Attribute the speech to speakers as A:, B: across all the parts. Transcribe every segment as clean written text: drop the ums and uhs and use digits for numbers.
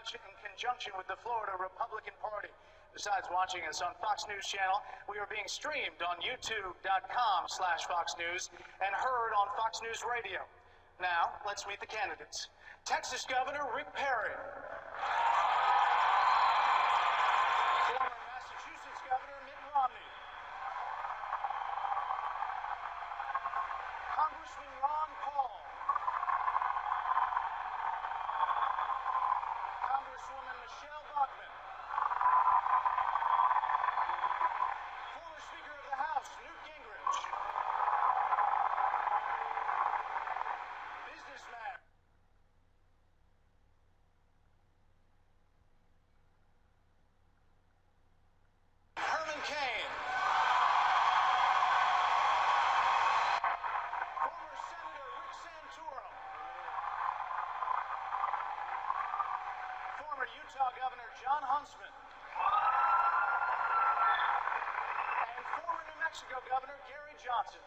A: conjunction with the Florida Republican Party. Besides watching us on Fox News Channel, we are being streamed on youtube.com/Fox News and heard on Fox News Radio. Now, let's meet the candidates. Texas Governor Rick Perry. Former Massachusetts Governor Mitt Romney. Congressman Ron Paul. Congresswoman Michelle Bachmann. Former Speaker of the House Newt Gingrich. Businessman. Herman Cain. Former Senator Rick Santorum. Former Utah Governor John Huntsman. And former New Mexico Governor Gary Johnson.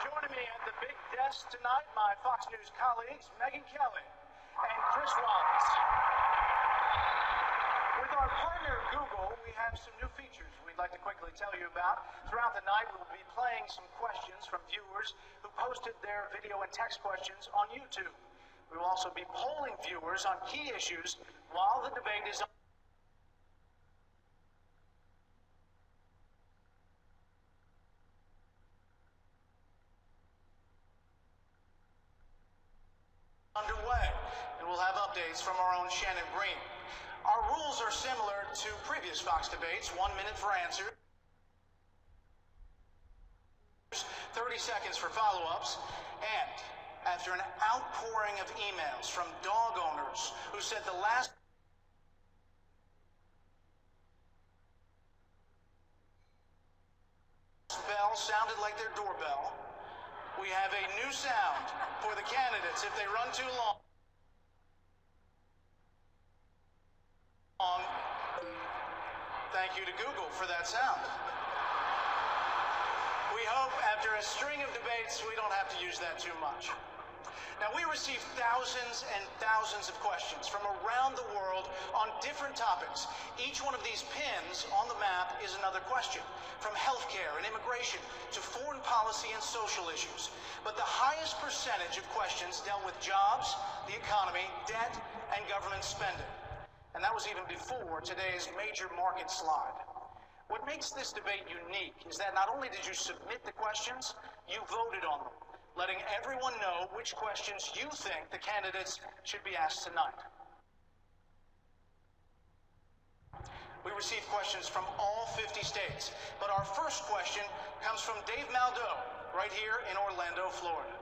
A: Joining me at the big desk tonight, my Fox News colleagues, Megyn Kelly and Chris Wallace. With our partner Google, we have some new features we'd like to quickly tell you about. Throughout the night, we'll be playing some questions from viewers who posted their video and text questions on YouTube. We will also be polling viewers on key issues while the debate is on. Underway, and we'll have updates from our own Shannon Green. Our rules are similar to previous Fox debates: 1 minute for answers, 30 seconds for follow-ups, and after an outpouring of emails from dog owners who said the last bell sounded like their doorbell, we have a new sound for the candidates if they run too long. Thank you to Google for that sound. We hope after a string of debates we don't have to use that too much. Now, we receive thousands and thousands of questions from around the world on different topics. Each one of these pins on the map is another question, from healthcare and immigration to foreign policy and social issues. But the highest percentage of questions dealt with jobs, the economy, debt, and government spending. And that was even before today's major market slide. What makes this debate unique is that not only did you submit the questions, you voted on them, letting everyone know which questions you think the candidates should be asked tonight. We received questions from all 50 states, but our first question comes from Dave Maldo, right here in Orlando, Florida.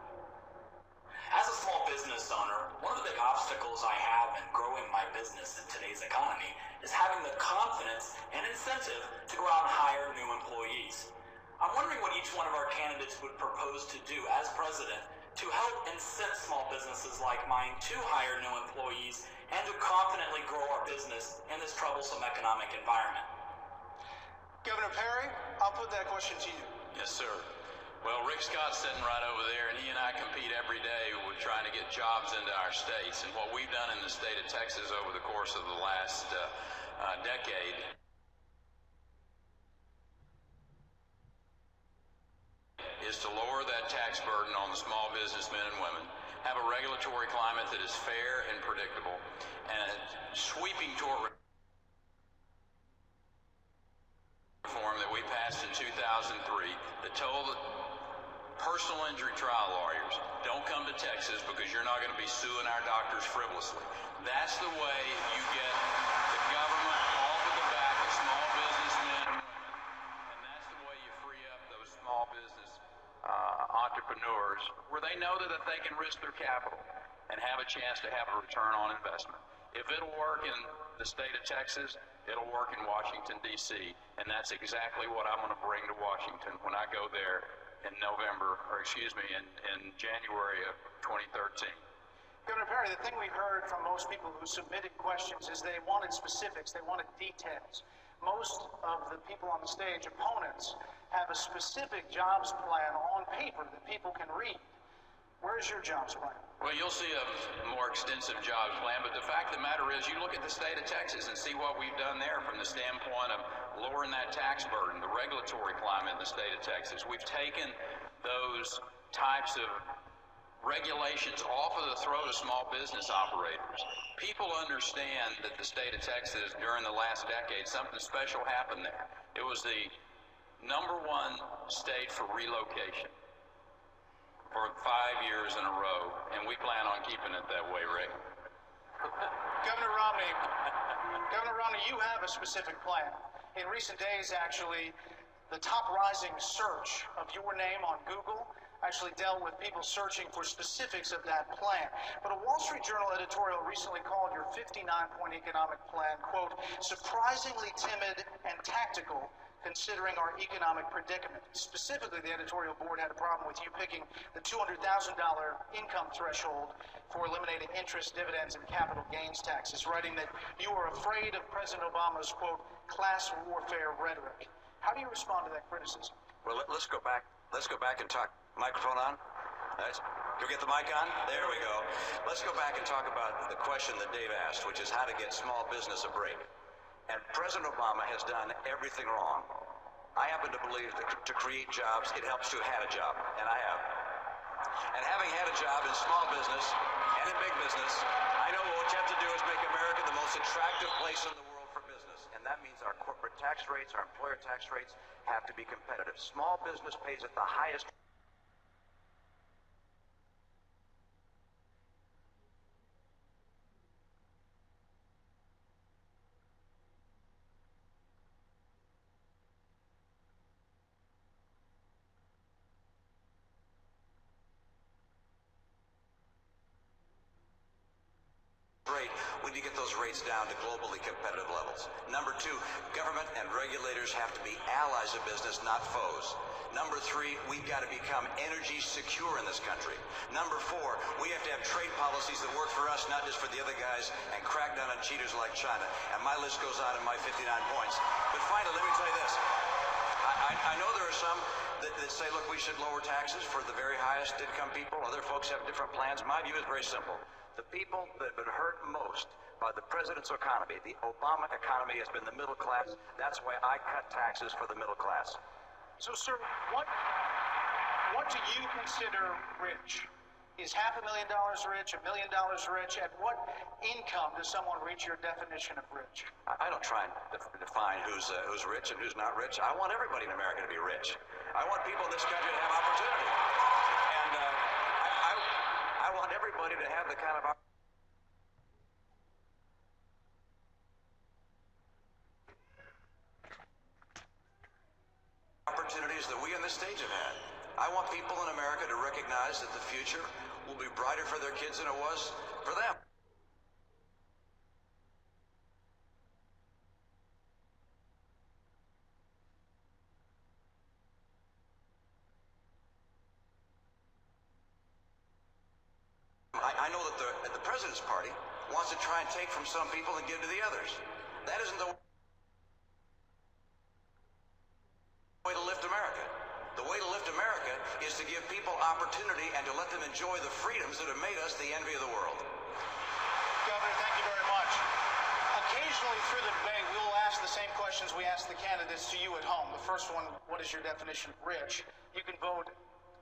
B: As a small business owner, one of the big obstacles I have in growing my business in today's economy is having the confidence and incentive to go out and hire new employees. I'm wondering what each one of our candidates would propose to do as president to help incent small businesses like mine to hire new employees and to confidently grow our business in this troublesome economic environment.
A: Governor Perry, I'll put that question to you.
C: Yes, sir. Well, Rick Scott's sitting right over there, and he and I compete every day with trying to get jobs into our states. And what we've done in the state of Texas over the course of the last decade is to lower that tax burden on the small businessmen and women, have a regulatory climate that is fair and predictable, and sweeping tort reform that we passed in 2003 that told personal injury trial lawyers, don't come to Texas because you're not going to be suing our doctors frivolously. That's the way you get the government off of the back of small businessmen and women, and that's the way you free up those small business entrepreneurs where they know that they can risk their capital and have a chance to have a return on investment. If it'll work in the state of Texas, it'll work in Washington, D.C., and that's exactly what I'm going to bring to Washington when I go there in January of 2013.
A: Governor Perry, the thing we heard from most people who submitted questions is they wanted specifics, they wanted details. Most of the people on the stage, opponents, have a specific jobs plan on paper that people can read. Where's your jobs plan?
C: Well, you'll see a more extensive jobs plan, but the fact of the matter is you look at the state of Texas and see what we've done there from the standpoint of lowering that tax burden, the regulatory climate in the state of Texas. We've taken those types of regulations off of the throat of small business operators. People understand that the state of Texas during the last decade, something special happened there. It was the #1 state for relocation for 5 years in a row, and we plan on keeping it that way, Rick.
A: Governor Romney, you have a specific plan. In recent days, actually, the top rising search of your name on Google actually dealt with people searching for specifics of that plan. But a Wall Street Journal editorial recently called your 59-point economic plan, quote, surprisingly timid and tactical, considering our economic predicament. Specifically, the editorial board had a problem with you picking the $200,000 income threshold for eliminating interest, dividends, and capital gains taxes, writing that you are afraid of President Obama's, quote, class warfare rhetoric. How do you respond to that criticism?
D: Well, let's go back and talk. Microphone on? Can we get the mic on? There we go. Let's go back and talk about the question that Dave asked, which is how to get small business a break. And President Obama has done everything wrong. I happen to believe that to create jobs, it helps to have had a job, and I have. And having had a job in small business and in big business, I know what you have to do is make America the most attractive place in the world for business. And that means our corporate tax rates, our employer tax rates have to be competitive. Small business pays at the highest rate. We need to get those rates down to globally competitive levels. Number 2, government and regulators have to be allies of business, not foes. Number 3, we've got to become energy secure in this country. Number 4, we have to have trade policies that work for us, not just for the other guys, and crack down on cheaters like China. And my list goes on in my 59 points. But finally, let me tell you this. I know there are some that say, look, we should lower taxes for the very highest income people. Other folks have different plans. My view is very simple. The people that have been hurt most by the president's economy, the Obama economy, has been the middle class. That's why I cut taxes for the middle class.
A: So, sir, what do you consider rich? Is $500,000 rich, $1 million rich? At what income does someone reach your definition of rich?
D: I don't try and define who's rich and who's not rich. I want everybody in America to be rich. I want people in this country to have opportunity. And I want everybody to have the kind of opportunities that we in this stage have had. I want people in America to recognize that the future will be brighter for their kids than it was for them. I know that the President's Party wants to try and take from some people and give to the others. That isn't the way to lift America. The way to lift America is to give people opportunity and to let them enjoy the freedoms that have made us the envy of the world.
A: Governor, thank you very much. Occasionally through the debate, we will ask the same questions we ask the candidates to you at home. The first one, what is your definition of rich? You can vote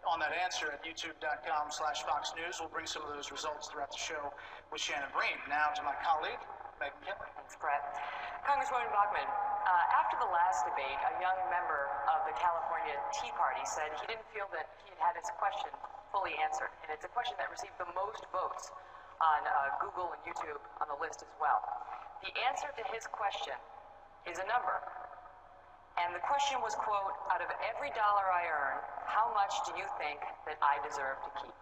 A: on that answer at youtube.com/Fox News. We'll bring some of those results throughout the show with Shannon Bream. Now to my colleague, Megyn Kelly.
E: Thanks, Brett. Congresswoman Bachmann, after the last debate, a young member of the California Tea Party said he didn't feel that he had had his question fully answered. And it's a question that received the most votes on Google and YouTube on the list as well. The answer to his question is a number. And the question was, quote, out of every dollar I earn, how much do you think that I deserve to keep?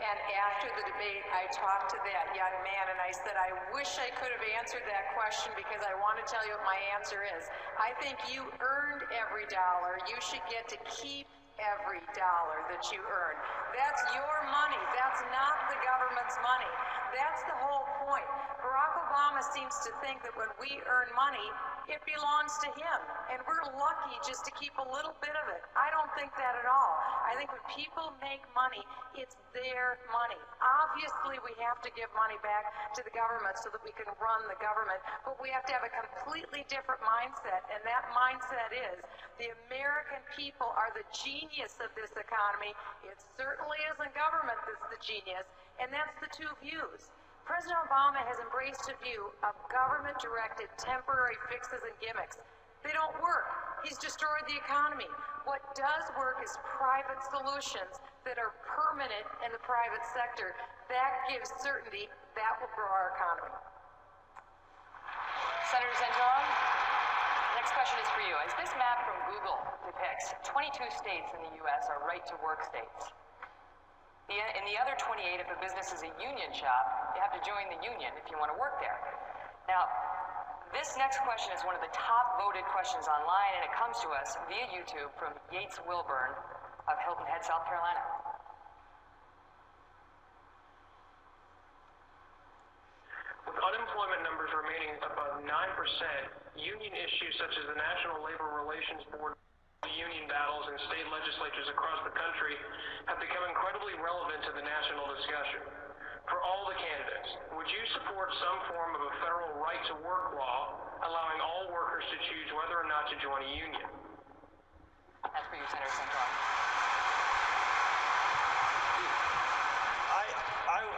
F: And after the debate, I talked to that young man and I said, I wish I could have answered that question because I want to tell you what my answer is. I think you earned every dollar. You should get to keep every dollar that you earn. That's your money. That's not the government's money. That's the whole point. Barack Obama seems to think that when we earn money, it belongs to him, and we're lucky just to keep a little bit of it. I don't think that at all. I think when people make money, it's their money. Obviously, we have to give money back to the government so that we can run the government, but we have to have a completely different mindset, and that mindset is the American people are the genius of this economy. It certainly isn't government that's the genius, and that's the two views. President Obama has embraced a view of government-directed temporary fixes and gimmicks. They don't work. He's destroyed the economy. What does work is private solutions that are permanent in the private sector. That gives certainty. That will grow our economy.
E: Senator Santorum, next question is for you. As this map from Google depicts, 22 states in the U.S. are right-to-work states. In the other 28, if a business is a union shop, you have to join the union if you want to work there. Now, this next question is one of the top voted questions online, and it comes to us via YouTube from Yates Wilburn of Hilton Head, South Carolina.
G: With unemployment numbers remaining above 9%, union issues such as the National Labor Relations Board union battles in state legislatures across the country have become incredibly relevant to the national discussion. For all the candidates, would you support some form of a federal right-to-work law allowing all workers to choose whether or not to join a union?
E: That's for you, Senator Santorum.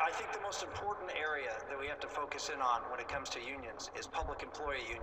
H: I think the most important area that we have to focus in on when it comes to unions is public employee unions.